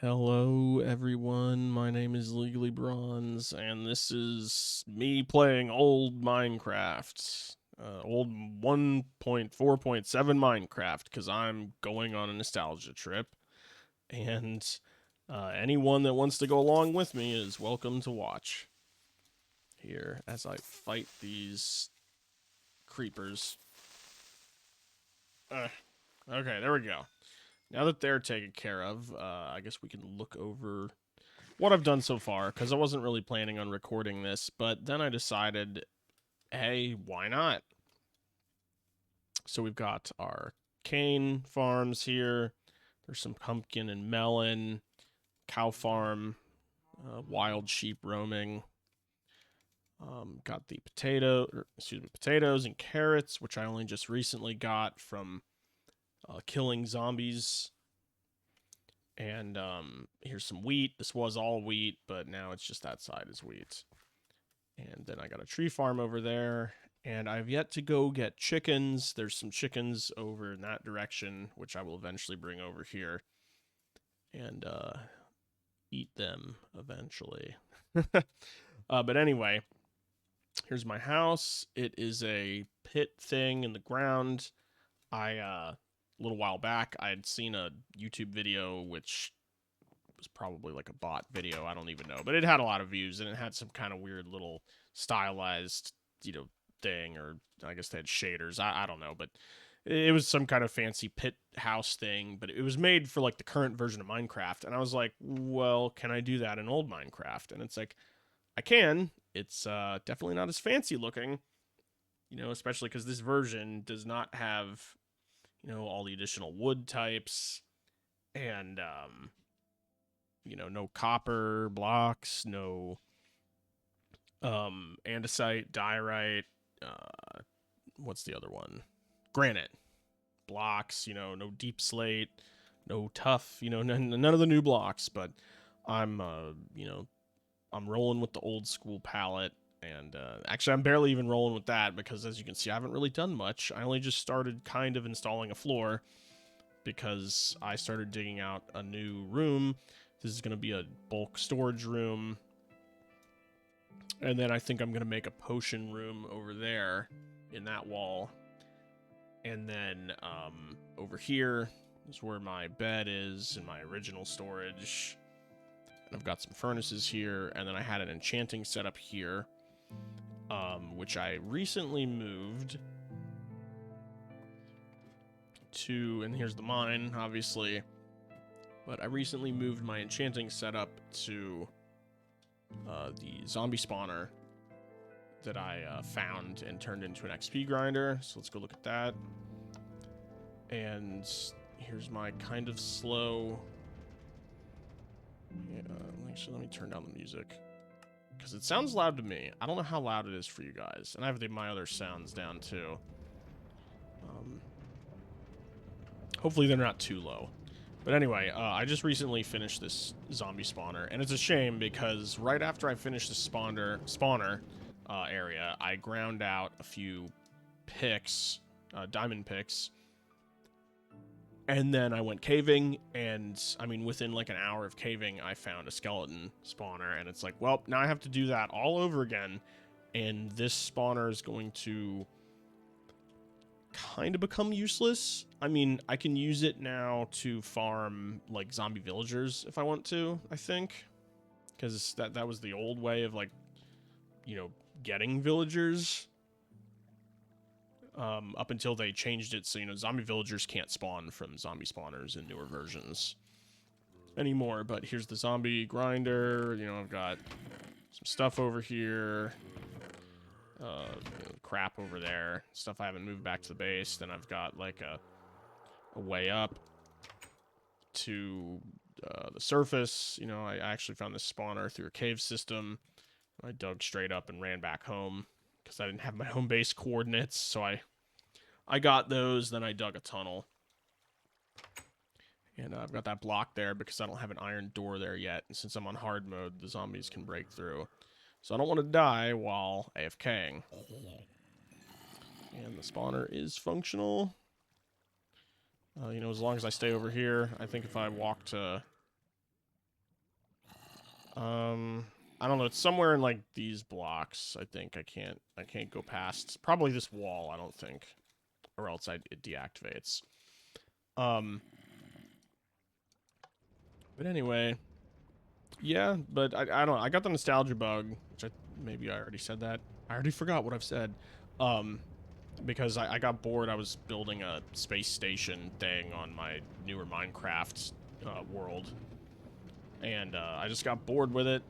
Hello, everyone. My name is Legally Bronze, and this is me playing old Minecraft. Old 1.4.7 Minecraft, because I'm going on a nostalgia trip. And anyone that wants to go along with me is welcome to watch here as I fight these creepers. Okay, there we go. Now that they're taken care of, I guess we can look over what I've done so far, because I wasn't really planning on recording this, but then I decided, hey, why not? So we've got our cane farms here. There's some pumpkin and melon, cow farm, wild sheep roaming. Got the potatoes and carrots, which I only just recently got from killing zombies. And here's some wheat. This was all wheat, but now it's just that side is wheat. And then I got a tree farm over there. And I've yet to go get chickens. There's some chickens over in that direction, which I will eventually bring over here and eat them eventually. But anyway, here's my house. It is a pit thing in the ground. A little while back, I had seen a YouTube video which was probably like a bot video. I don't even know, but it had a lot of views and it had some kind of weird little stylized, thing, or I guess they had shaders. I don't know, but it was some kind of fancy pit house thing. But it was made for like the current version of Minecraft, and I was like, well, can I do that in old Minecraft? And it's like, I can. It's definitely not as fancy looking, especially because this version does not have all the additional wood types and no copper blocks, no andesite, diorite, what's the other one? Granite blocks, no deep slate, no tough, none of the new blocks, but I'm I'm rolling with the old school palette. And actually, I'm barely even rolling with that because, as you can see, I haven't really done much. I only just started kind of installing a floor because I started digging out a new room. This is going to be a bulk storage room. And then I think I'm going to make a potion room over there in that wall. And then over here is where my bed is and my original storage. And I've got some furnaces here. And then I had an enchanting setup here, which I recently moved to. And here's the mine, obviously. But I recently moved my enchanting setup to the zombie spawner that I found and turned into an XP grinder. So let's go look at that. And here's my kind of slow. Yeah, actually, let me turn down the music because it sounds loud to me. I don't know how loud it is for you guys, and I have my other sounds down too. Hopefully, they're not too low. But anyway, I just recently finished this zombie spawner, and it's a shame because right after I finished the spawner area, I ground out a few picks, diamond picks, and then I went caving, and I mean, within like an hour of caving, I found a skeleton spawner, and it's like, well, now I have to do that all over again, and this spawner is going to kind of become useless. I mean, I can use it now to farm like zombie villagers if I want to, I think. Because that was the old way of like, getting villagers. Up until they changed it so, zombie villagers can't spawn from zombie spawners in newer versions anymore. But here's the zombie grinder. I've got some stuff over here. Crap over there. Stuff I haven't moved back to the base. Then I've got like a way up to the surface. I actually found this spawner through a cave system. I dug straight up and ran back home because I didn't have my home base coordinates. So I got those. Then I dug a tunnel. And I've got that block there because I don't have an iron door there yet. And since I'm on hard mode, the zombies can break through. So I don't want to die while AFKing. And the spawner is functional. As long as I stay over here, I think if I walk to I don't know. It's somewhere in like these blocks. I think I can't go past probably this wall. I don't think, or else it deactivates. But anyway, yeah. But I don't know. I got the nostalgia bug, which maybe I already said that. I already forgot what I've said. Because I got bored. I was building a space station thing on my newer Minecraft world, and I just got bored with it.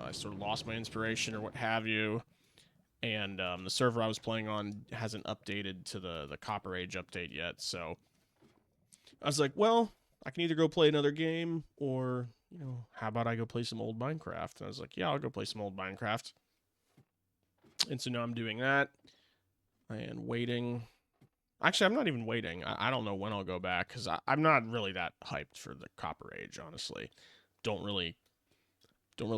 I sort of lost my inspiration or what have you, and the server I was playing on hasn't updated to the Copper Age update yet, so I was like, well, I can either go play another game, or, you know, how about I go play some old Minecraft? And I was like, yeah, I'll go play some old Minecraft. And so now I'm doing that, and waiting. Actually, I'm not even waiting. I don't know when I'll go back, because I'm not really that hyped for the Copper Age, honestly. Don't really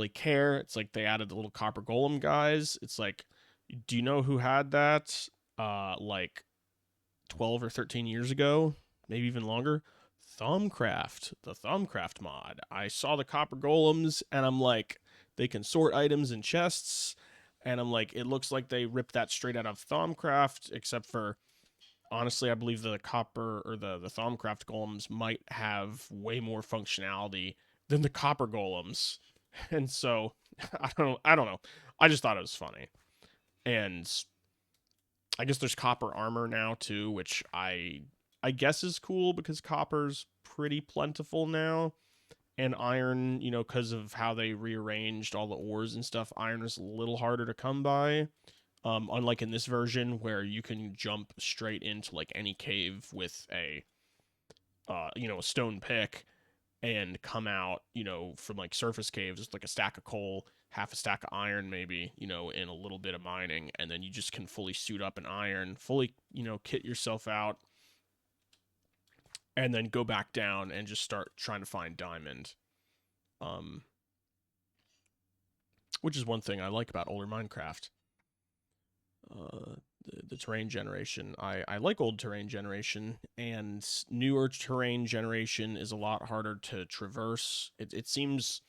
care. It's like they added the little copper golem guys. It's like, do you know who had that? Like 12 or 13 years ago, maybe even longer. Thaumcraft, the Thaumcraft mod. I saw the copper golems, and I'm like, they can sort items in chests, and I'm like, it looks like they ripped that straight out of Thaumcraft, except for, honestly, I believe the copper or the Thaumcraft golems might have way more functionality than the copper golems. And so I don't know. I just thought it was funny. And I guess there's copper armor now too, which I guess is cool because copper's pretty plentiful now. And iron, you know, because of how they rearranged all the ores and stuff, iron is a little harder to come by. Unlike in this version where you can jump straight into like any cave with a you know, a stone pick and come out, you know, from like surface caves, just like a stack of coal, half a stack of iron, maybe, you know, and a little bit of mining. And then you just can fully suit up in iron, fully, you know, kit yourself out, and then go back down and just start trying to find diamond. Um, which is one thing I like about older Minecraft. The terrain generation. I like old terrain generation, and newer terrain generation is a lot harder to traverse. It seems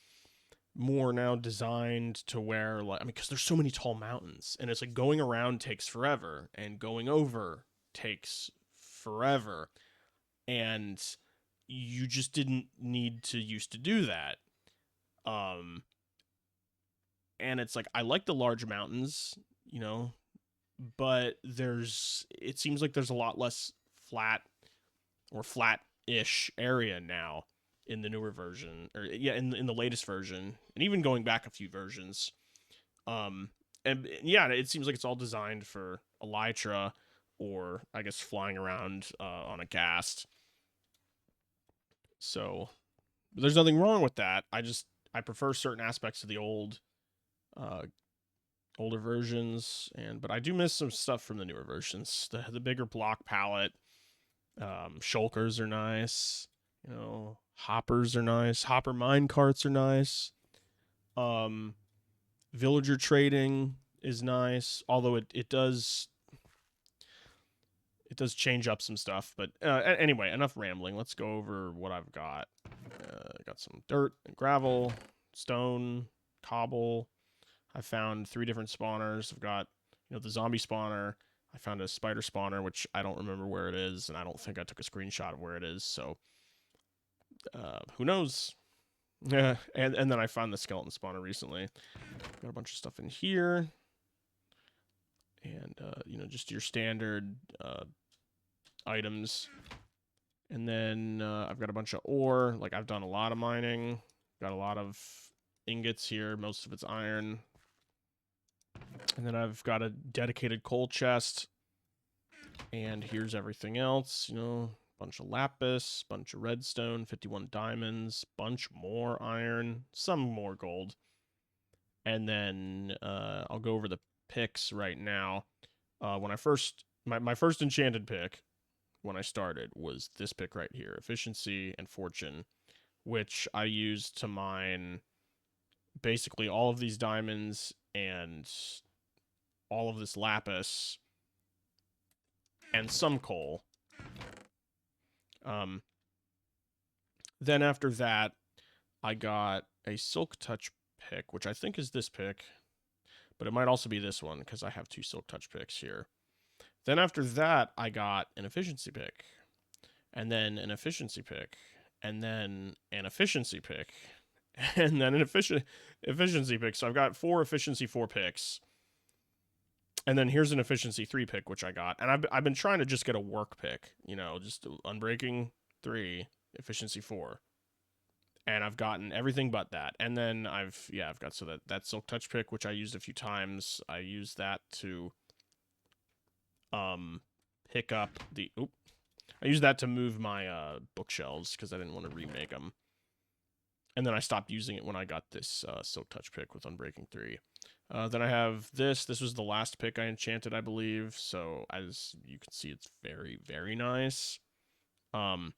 more now designed to where, like, I mean, because there's so many tall mountains, and it's like going around takes forever, and going over takes forever, and you just didn't need to used to do that. Um, and it's like I like the large mountains, you know, but it seems like there's a lot less flat or flat-ish area now in the newer version, or yeah, in the latest version, and even going back a few versions. Um, and yeah, it seems like it's all designed for elytra, or I guess flying around on a ghast. So there's nothing wrong with that. I prefer certain aspects of the uh, older versions, but I do miss some stuff from the newer versions. The bigger block palette, shulkers are nice. You know, hoppers are nice. Hopper mine carts are nice. Um, villager trading is nice, although it does change up some stuff. But anyway, enough rambling. Let's go over what I've got. I got some dirt and gravel, stone, cobble. I found 3 different spawners. I've got, you know, the zombie spawner. I found a spider spawner, which I don't remember where it is, and I don't think I took a screenshot of where it is. So who knows? Yeah, and then I found the skeleton spawner recently. Got a bunch of stuff in here, and you know, just your standard items. And then I've got a bunch of ore. Like, I've done a lot of mining. Got a lot of ingots here. Most of it's iron. And then I've got a dedicated coal chest. And here's everything else. You know, bunch of lapis, bunch of redstone, 51 diamonds, bunch more iron, some more gold. And then I'll go over the picks right now. When I first, my first enchanted pick when I started was this pick right here, efficiency and fortune, which I used to mine basically all of these diamonds and all of this lapis and some coal. Then after that, I got a Silk Touch pick, which I think is this pick, but it might also be this one because I have 2 Silk Touch picks here. Then after that, I got an efficiency pick, and then an efficiency pick, and then an efficiency pick, and then an efficiency pick. So I've got 4 efficiency 4 picks. And then here's an efficiency 3 pick, which I got. And I've been trying to just get a work pick, just Unbreaking 3, efficiency 4. And I've gotten everything but that. And then I've got that Silk Touch pick, which I used a few times. I used that to pick up I used that to move my bookshelves because I didn't want to remake them. And then I stopped using it when I got this Silk Touch pick with Unbreaking 3. Then I have this. This was the last pick I enchanted, I believe. So as you can see, it's very, very nice. And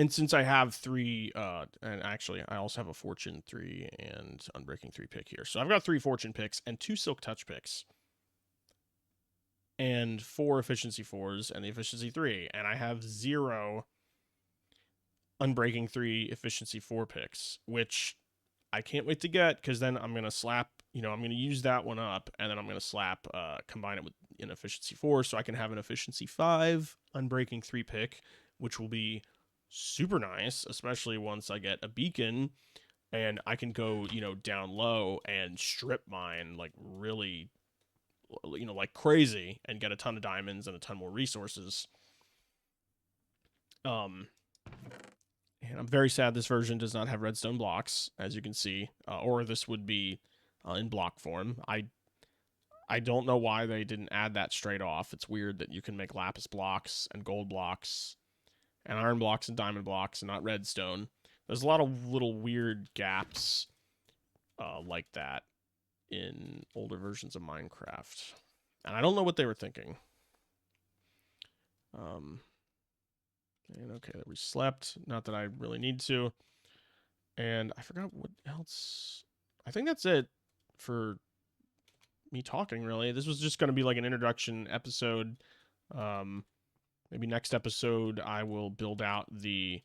since I have 3, and actually I also have a Fortune 3 and Unbreaking 3 pick here. So I've got 3 Fortune picks and 2 Silk Touch picks. And 4 efficiency 4s and the efficiency 3. And I have 0 Unbreaking 3 efficiency 4 picks, which I can't wait to get, because then I'm going to slap, I'm going to use that one up, and then I'm going to slap, combine it with an efficiency 4, so I can have an efficiency 5 Unbreaking 3 pick, which will be super nice, especially once I get a beacon, and I can go, down low and strip mine, like, really, like crazy, and get a ton of diamonds and a ton more resources. And I'm very sad this version does not have redstone blocks, as you can see, or this would be in block form. I don't know why they didn't add that straight off. It's weird that you can make lapis blocks and gold blocks and iron blocks and diamond blocks and not redstone. There's a lot of little weird gaps like that in older versions of Minecraft. And I don't know what they were thinking. And okay, we slept. Not that I really need to. And I forgot what else. I think that's it for me talking, really. This was just going to be like an introduction episode. Maybe next episode I will build out the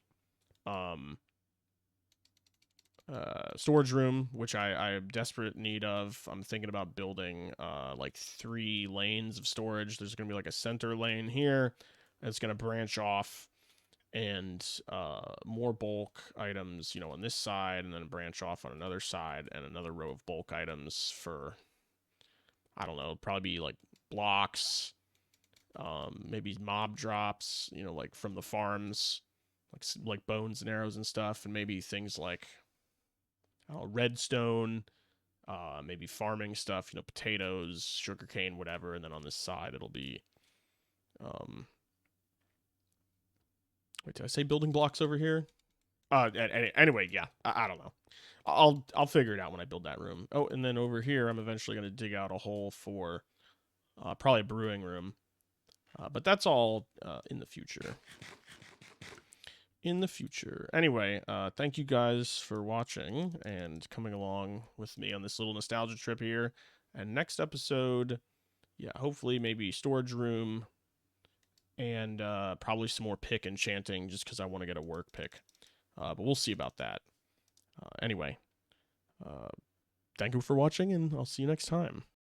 storage room, which I am desperate need of. I'm thinking about building like 3 lanes of storage. There's going to be like a center lane here. It's going to branch off, and more bulk items, on this side, and then branch off on another side, and another row of bulk items for, I don't know, probably be like blocks, maybe mob drops, like from the farms, like bones and arrows and stuff, and maybe things like redstone, maybe farming stuff, potatoes, sugarcane, whatever, and then on this side it'll be wait, did I say building blocks over here? Anyway, yeah, I don't know. I'll figure it out when I build that room. Oh, and then over here, I'm eventually going to dig out a hole for probably a brewing room. But that's all in the future. In the future. Anyway, thank you guys for watching and coming along with me on this little nostalgia trip here. And next episode, yeah, hopefully maybe storage room, and probably some more pick enchanting, just because I want to get a work pick. But we'll see about that. Anyway, thank you for watching, and I'll see you next time.